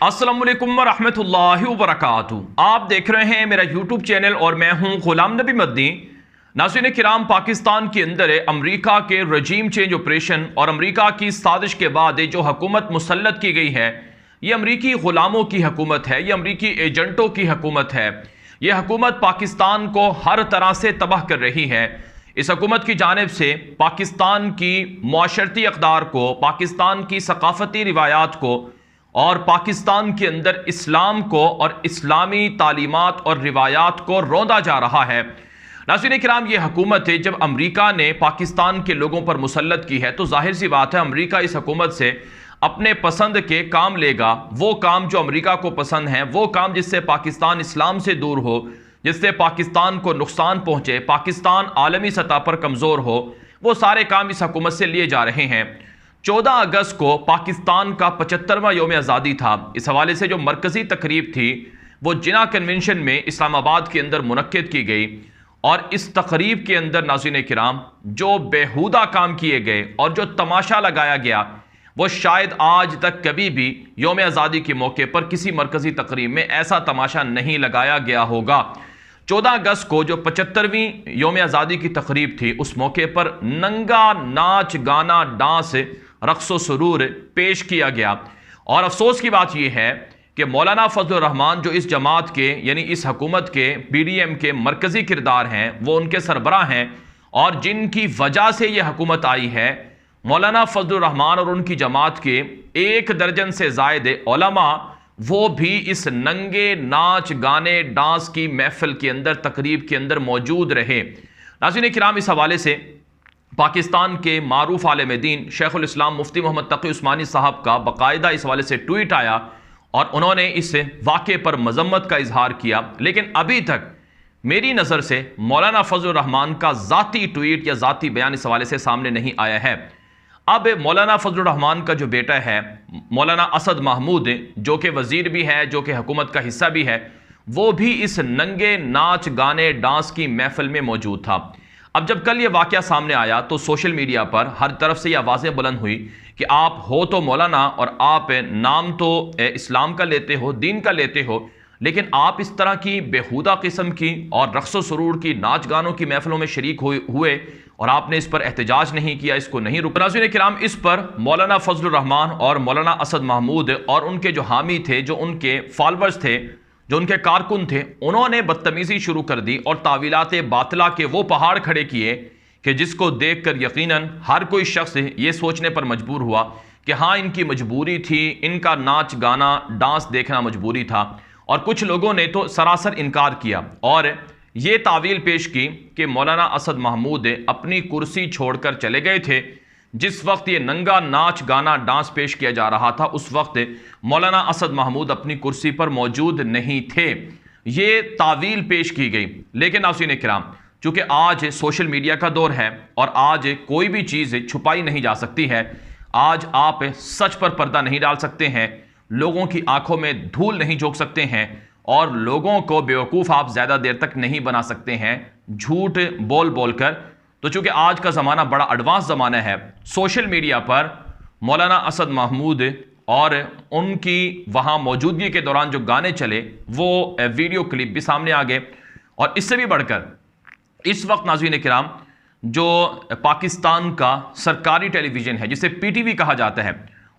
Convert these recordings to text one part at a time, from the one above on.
अस्सलाम वालेकुम रहमतुल्लाहि व बरकातुहू। आप देख रहे हैं मेरा यूट्यूब चैनल और मैं हूं गुलाम नबी मदनी। नाज़रीन किराम, पाकिस्तान के अंदर अमरीका के रजीम चेंज ऑपरेशन और अमरीका की साजिश के बाद जो हुकूमत मुसल्लत की गई है, ये अमरीकी ग़ुलामों की हुकूमत है, ये अमरीकी एजेंटों की हुकूमत है। ये हुकूमत पाकिस्तान को हर तरह से तबाह कर रही है। इस हुकूमत की जानिब से पाकिस्तान की मुआशरती अक़दार को, पाकिस्तान की सकाफ़ती रिवायात को और पाकिस्तान के अंदर इस्लाम को और इस्लामी तालीमात और रिवायात को रौंदा जा रहा है। नाज़रीन किराम, ये हुकूमत है, जब अमरीका ने पाकिस्तान के लोगों पर मुसल्लत की है तो जाहिर सी बात है अमरीका इस हुकूमत से अपने पसंद के काम लेगा। वो काम जो अमरीका को पसंद है, वो काम जिससे पाकिस्तान इस्लाम से दूर हो, जिससे पाकिस्तान को नुकसान पहुँचे, पाकिस्तान आलमी सतह पर कमज़ोर हो, वो सारे काम इस हुकूमत से लिए जा रहे हैं। 14 अगस्त को पाकिस्तान का 75वां यौम आज़ादी था। इस हवाले से जो मरकज़ी तकरीब थी वो जिना कन्वेंशन में इस्लामाबाद के अंदर मुनक्किद की गई और इस तकरीब के अंदर नाज़रीन किराम जो बेहुदा काम किए गए और जो तमाशा लगाया गया वो शायद आज तक कभी भी यौम आज़ादी के मौके पर किसी मरकज़ी तकरीब में ऐसा तमाशा नहीं लगाया गया होगा। 14 अगस्त को जो 75वीं यौम आज़ादी की तकरीब थी, उस मौके पर नंगा नाच गाना डांस रक्सो सुरूर पेश किया गया। और अफसोस की बात यह है कि मौलाना फजलुर रहमान जो इस जमात के यानी इस हुकूमत के BDM के मरकज़ी किरदार हैं, वो उनके सरबराह हैं और जिनकी वजह से यह हुकूमत आई है, मौलाना फजलुर रहमान और उनकी जमात के 1 दर्जन से ज़ायद उलमा, वो भी इस नंगे नाच गाने डांस की महफिल के अंदर, तकरीब के अंदर मौजूद रहे। नाज़रीन किराम, इस हवाले से पाकिस्तान के मारूफ आलिम दीन शेखुल इस्लाम मुफ्ती मोहम्मद तकी उस्मानी साहब का बाकायदा इस हवाले से ट्वीट आया और उन्होंने इस वाक़े पर मजम्मत का इजहार किया। लेकिन अभी तक मेरी नज़र से मौलाना फजलुर रहमान का ज़ाती ट्वीट या ज़ाती बयान इस हवाले से सामने नहीं आया है। अब मौलाना फजलुर रहमान का जो बेटा है मौलाना असद महमूद, जो कि वज़ीर भी है, जो कि हुकूमत का हिस्सा भी है, वो भी इस नंगे नाच गाने डांस की महफिल में मौजूद था। अब जब कल ये वाक़या सामने आया तो सोशल मीडिया पर हर तरफ से ये आवाज़ें बुलंद हुई कि आप हो तो मौलाना और आप नाम तो इस्लाम का लेते हो, दीन का लेते हो, लेकिन आप इस तरह की बेहुदा किस्म की और रक्सो सुरूर की नाच गानों की महफिलों में शरीक हुए और आपने इस पर एहतजाज नहीं किया, इसको नहीं रुका। नाज़रीन किराम, इस पर मौलाना फजलुर रहमान और मौलाना असद महमूद और उनके जो हामी थे, जो उनके फॉलोअर्स थे, जो उनके कारकुन थे, उन्होंने बदतमीजी शुरू कर दी और तावीलात बातिला के वो पहाड़ खड़े किए कि जिसको देखकर यकीनन हर कोई शख्स ये सोचने पर मजबूर हुआ कि हाँ, इनकी मजबूरी थी, इनका नाच गाना डांस देखना मजबूरी था। और कुछ लोगों ने तो सरासर इनकार किया और ये तावील पेश की कि मौलाना असद महमूद अपनी कुर्सी छोड़कर चले गए थे। जिस वक्त ये नंगा नाच गाना डांस पेश किया जा रहा था, उस वक्त मौलाना असद महमूद अपनी कुर्सी पर मौजूद नहीं थे। ये तावील पेश की गई। लेकिन नाज़रीन किराम, चूंकि आज सोशल मीडिया का दौर है और आज कोई भी चीज़ छुपाई नहीं जा सकती है, आज आप सच पर पर्दा नहीं डाल सकते हैं, लोगों की आंखों में धूल नहीं झोंक सकते हैं और लोगों को बेवकूफ़ आप ज़्यादा देर तक नहीं बना सकते हैं झूठ बोल बोल कर। तो चूंकि आज का ज़माना बड़ा एडवांस ज़माना है, सोशल मीडिया पर मौलाना असद महमूद और उनकी वहाँ मौजूदगी के दौरान जो गाने चले वो वीडियो क्लिप भी सामने आ गए। और इससे भी बढ़कर इस वक्त नाज़रीन किराम, जो पाकिस्तान का सरकारी टेलीविज़न है जिसे PTV कहा जाता है,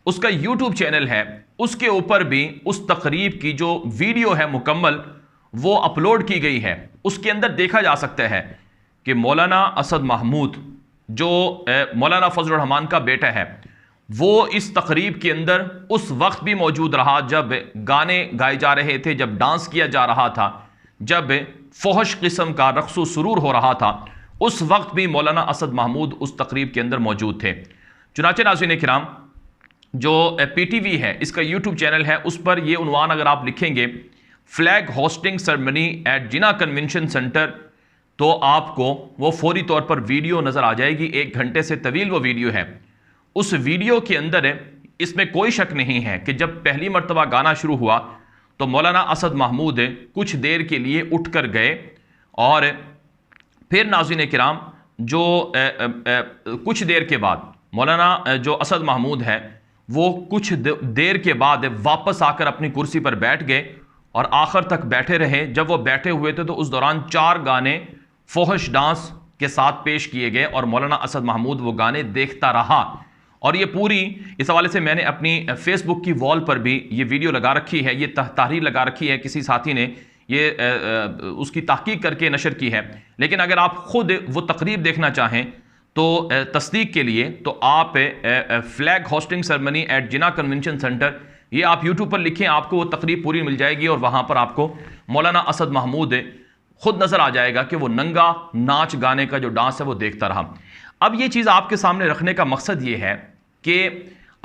उसका YouTube चैनल है, उसके ऊपर भी उस तकरीब की जो वीडियो है मुकम्मल वो अपलोड की गई है। उसके अंदर देखा जा सकता है कि मौलाना असद महमूद, जो मौलाना फजलुर रहमान का बेटा है, वो इस तकरीब के अंदर उस वक्त भी मौजूद रहा जब गाने गाए जा रहे थे, जब डांस किया जा रहा था, जब फहश किस्म का रक्सो सुरूर हो रहा था, उस वक्त भी मौलाना असद महमूद उस तकरीब के अंदर मौजूद थे। चुनाचे नाज़रीन किराम, जो PTV है, इसका YouTube चैनल है, उस पर यह उन्वान अगर आप लिखेंगे फ्लैग होस्टिंग सेरेमनी एट जिना कन्वेंशन सेंटर, तो आपको वो फौरी तौर पर वीडियो नज़र आ जाएगी। 1 घंटे से तवील वो वीडियो है। उस वीडियो के अंदर इसमें कोई शक नहीं है कि जब पहली मरतबा गाना शुरू हुआ तो मौलाना असद महमूद कुछ देर के लिए उठ कर गए और फिर नाज़रीन किराम, जो कुछ देर के बाद मौलाना जो असद महमूद है वो कुछ देर के बाद वापस आकर अपनी कुर्सी पर बैठ गए और आखिर तक बैठे रहे। जब वो बैठे हुए थे तो उस दौरान 4 गाने फोहश डांस के साथ पेश किए गए और मौलाना असद महमूद वो गाने देखता रहा। और ये पूरी, इस हवाले से मैंने अपनी फेसबुक की वॉल पर भी ये वीडियो लगा रखी है, ये तहरीर लगा रखी है, किसी साथी ने ये उसकी तहकीक करके नशर की है। लेकिन अगर आप खुद वो तकरीब देखना चाहें तो तस्दीक के लिए तो आप फ्लैग होस्टिंग सेरेमनी एट जिना कन्वेंशन सेंटर, ये आप यूट्यूब पर लिखें, आपको वो तकरीब पूरी मिल जाएगी और वहाँ पर आपको मौलाना असद महमूद खुद नज़र आ जाएगा कि वो नंगा नाच गाने का जो डांस है वो देखता रहा। अब ये चीज़ आपके सामने रखने का मकसद ये है कि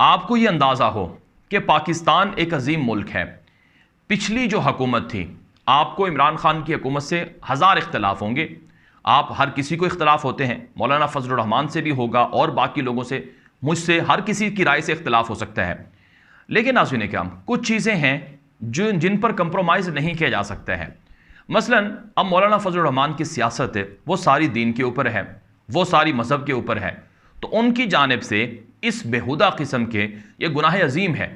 आपको ये अंदाज़ा हो कि पाकिस्तान एक अजीम मुल्क है। पिछली जो हुकूमत थी, आपको इमरान खान की हुकूमत से 1000 इख्तलाफ होंगे, आप हर किसी को इख्तलाफ होते हैं, मौलाना फजलुर रहमान से भी होगा और बाकी लोगों से, मुझसे, हर किसी की राय से इख्तलाफ हो सकता है। लेकिन नाज़रीन किराम, कुछ चीज़ें हैं जिन पर कंप्रोमाइज़ नहीं किया जा सकता है। मसलन अब मौलाना फजलुर रहमान की सियासत है वो सारी दीन के ऊपर है, वो सारी मज़हब के ऊपर है, तो उनकी जानिब से इस बेहुदा किस्म के ये गुनाह अजीम है,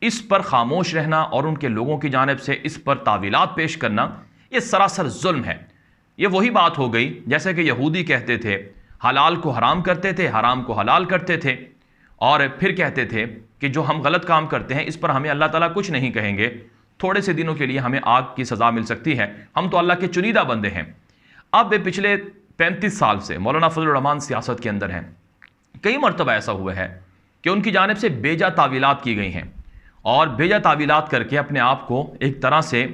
इस पर खामोश रहना और उनके लोगों की जानिब से इस पर तावीलात पेश करना ये सरासर जुल्म है। ये वही बात हो गई जैसे कि यहूदी कहते थे हलाल को हराम करते थे, हराम को हलाल करते थे, और फिर कहते थे कि जो हम गलत काम करते हैं इस पर हमें अल्लाह ताला कुछ नहीं कहेंगे, थोड़े से दिनों के लिए हमें आग की सज़ा मिल सकती है, हम तो अल्लाह के चुनीदा बंदे हैं। अब वे पिछले 35 साल से मौलाना फजलुर रहमान सियासत के अंदर हैं। कई मरतबा ऐसा हुआ है कि उनकी जानिब से बेजा तावीलात की गई हैं और बेजा तावीलात करके अपने आप को एक तरह से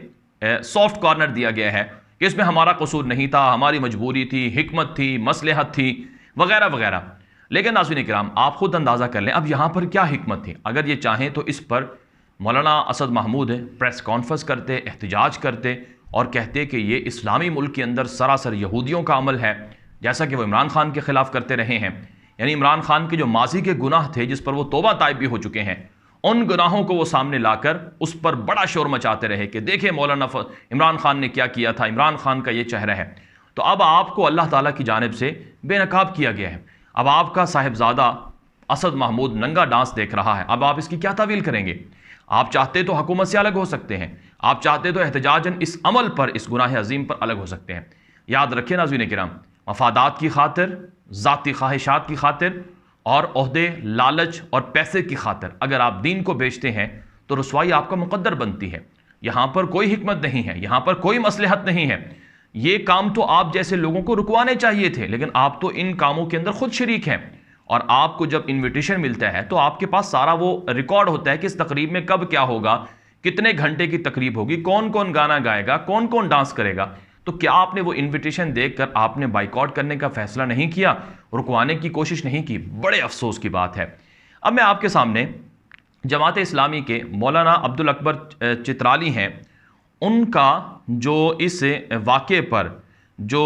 सॉफ्ट कॉर्नर दिया गया है कि इसमें हमारा कसूर नहीं था, हमारी मजबूरी थी, हिकमत थी, मसलहत थी, वगैरह वगैरह। लेकिन नाज़रीन किराम, आप खुद अंदाज़ा कर लें अब यहाँ पर क्या हिकमत थी। अगर ये चाहें तो इस पर मौलाना असद महमूद प्रेस कॉन्फ्रेंस करते, एहतजाज करते और कहते कि ये इस्लामी मुल्क के अंदर सरासर यहूदियों का अमल है, जैसा कि वो इमरान खान के ख़िलाफ़ करते रहे हैं। यानी इमरान खान के जो माजी के गुनाह थे जिस पर वो तौबा ताइब भी हो चुके हैं, उन गुनाहों को वो सामने लाकर उस पर बड़ा शोर मचाते रहे कि देखिए मौलाना इमरान खान ने क्या किया था, इमरान खान का ये चेहरा है। तो अब आपको अल्लाह ताला की जानिब से बेनकाब किया गया है। अब आपका साहिबजादा असद महमूद नंगा डांस देख रहा है, अब आप इसकी क्या तावील करेंगे? आप चाहते तो हुकूमत से अलग हो सकते हैं, आप चाहते तो एहतजाजन इस अमल पर, इस गुनाह अजीम पर अलग हो सकते हैं। याद रखें नाज़रीन किराम, मफादात की खातिर, ज़ाती ख्वाहिशात की खातिर और ओहदे, लालच और पैसे की खातिर अगर आप दीन को बेचते हैं तो रुसवाई आपका मुकद्दर बनती है। यहाँ पर कोई हिकमत नहीं है, यहाँ पर कोई मसलहत नहीं है। ये काम तो आप जैसे लोगों को रुकवाने चाहिए थे, लेकिन आप तो इन कामों के अंदर खुद शरीक हैं। और आपको जब इन्विटेशन मिलता है तो आपके पास सारा वो रिकॉर्ड होता है कि इस तकरीब में कब क्या होगा, कितने घंटे की तकरीब होगी, कौन कौन गाना गाएगा, कौन कौन डांस करेगा। तो क्या आपने वो इन्विटेशन देखकर आपने बाइकआउट करने का फैसला नहीं किया, रुकवाने की कोशिश नहीं की? बड़े अफसोस की बात है। अब मैं आपके सामने जमात इस्लामी के मौलाना अब्दुल अकबर चित्राली हैं, उनका जो इस वाक़े पर जो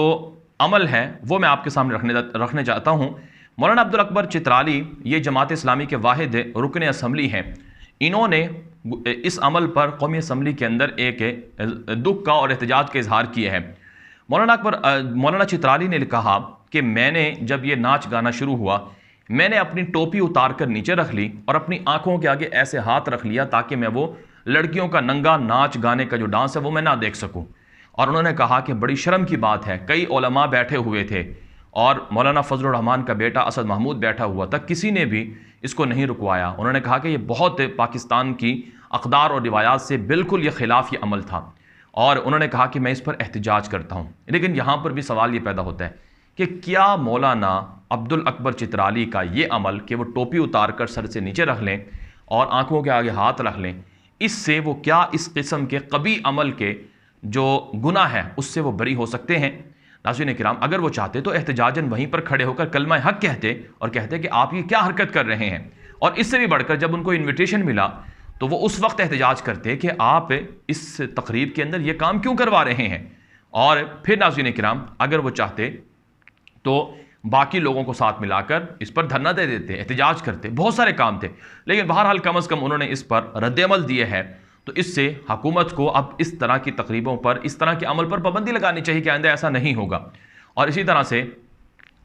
अमल है वो मैं आपके सामने रखने चाहता हूँ। मौलाना अब्दुल अकबर चित्राली ये जमात इस्लामी के वाहिद रुकन असम्बली हैं। इन्होंने इस अमल पर कौमी असम्बली के अंदर एक दुख का और एहतजाज का इजहार किया है। मौलाना चित्राली ने कहा कि मैंने जब ये नाच गाना शुरू हुआ, मैंने अपनी टोपी उतार कर नीचे रख ली और अपनी आंखों के आगे ऐसे हाथ रख लिया ताकि मैं वो लड़कियों का नंगा नाच गाने का जो डांस है वो मैं ना देख सकूं। और उन्होंने कहा कि बड़ी शर्म की बात है, कई उलमा बैठे हुए थे और मौलाना फजलुर रहमान का बेटा असद महमूद बैठा हुआ था, किसी ने भी इसको नहीं रुकवाया। उन्होंने कहा कि ये बहुत पाकिस्तान की अक़दार और रिवायात से बिल्कुल ये खिलाफ ये अमल था, और उन्होंने कहा कि मैं इस पर एहतजाज करता हूँ। लेकिन यहाँ पर भी सवाल ये पैदा होता है कि क्या मौलाना अब्दुल अकबर चित्राली का ये अमल कि वो टोपी उतार कर सर से नीचे रख लें और आंखों के आगे हाथ रख लें, इससे वो क्या इस किस्म के कभी अमल के जो गुनाह है उससे वो बरी हो सकते हैं? नाज़रीन किराम, अगर वो चाहते तो एहतजाजन वहीं पर खड़े होकर कलमा हक कहते और कहते कि आप ये क्या हरकत कर रहे हैं। और इससे भी बढ़कर जब उनको इन्विटेशन मिला तो वो उस वक्त एहतजाज करते कि आप इस तकरीब के अंदर ये काम क्यों करवा रहे हैं। और फिर नाज़रीन किराम, अगर वो चाहते तो बाकी लोगों को साथ मिलाकर इस पर धरना दे देते, एहतजाज करते, बहुत सारे काम थे। लेकिन बहरहाल कम अज़ कम उन्होंने इस पर रद्द-ए-अमल दिए है। तो इससे हुकूमत को अब इस तरह की तकरीबों पर, इस तरह के अमल पर पाबंदी लगानी चाहिए कि आइंदा ऐसा नहीं होगा। और इसी तरह से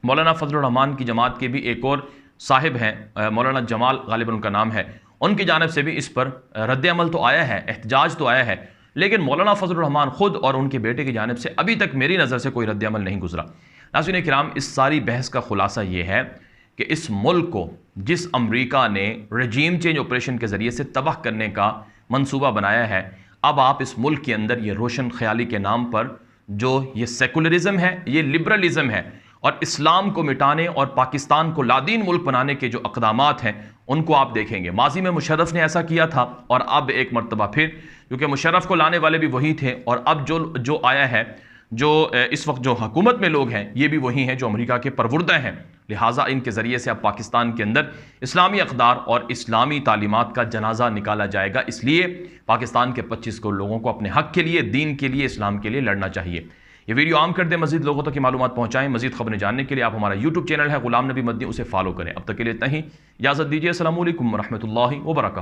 मौलाना फजलुर रहमान की जमात के भी एक और साहिब हैं, मौलाना जमाल गालिबन उनका नाम है, उनकी जानिब से भी इस पर रद्द-ए-अमल तो आया है, एहतजाज तो आया है, लेकिन मौलाना फजलुर रहमान खुद और उनके बेटे की जानिब से अभी तक मेरी नज़र से कोई रद्द-ए-अमल नहीं गुजरा। नाज़रीन किराम, इस सारी बहस का खुलासा ये है कि इस मुल्क को जिस अमरीका ने रजीम चेंज ऑपरेशन के ज़रिए से तबाह करने का मंसूबा बनाया है, अब आप इस मुल्क के अंदर ये रोशन ख्याली के नाम पर जो ये सेकुलरिज्म है, ये लिबरलिज्म है और इस्लाम को मिटाने और पाकिस्तान को लादीन मुल्क बनाने के जो अक़दामात हैं उनको आप देखेंगे। माजी में मुशर्रफ ने ऐसा किया था और अब एक मरतबा फिर, क्योंकि मुशर्रफ को लाने वाले भी वही थे और अब जो आया है, जो इस वक्त जो हुकूमत में लोग हैं ये भी वही हैं जो अमेरिका के परवुर्दा हैं। लिहाजा इनके ज़रिए से अब पाकिस्तान के अंदर इस्लामी अक़दार और इस्लामी तालीमात का जनाजा निकाला जाएगा। इसलिए पाकिस्तान के 25 करोड़ लोगों को अपने हक़ के लिए, दीन के लिए, इस्लाम के लिए लड़ना चाहिए। ये वीडियो आम कर दें, मजीद लोगों तक की मालूमात पहुँचाएँ। मजीद खबरें जानने के लिए आप हमारा यूट्यूब चैनल है गुलाम नबी मद्दी, उसे फॉलो करें। अब तक के लिए इतना ही, इजाज़त दीजिए। अस्सलामु अलैकुम व रहमतुल्लाहि व बरकातुहू।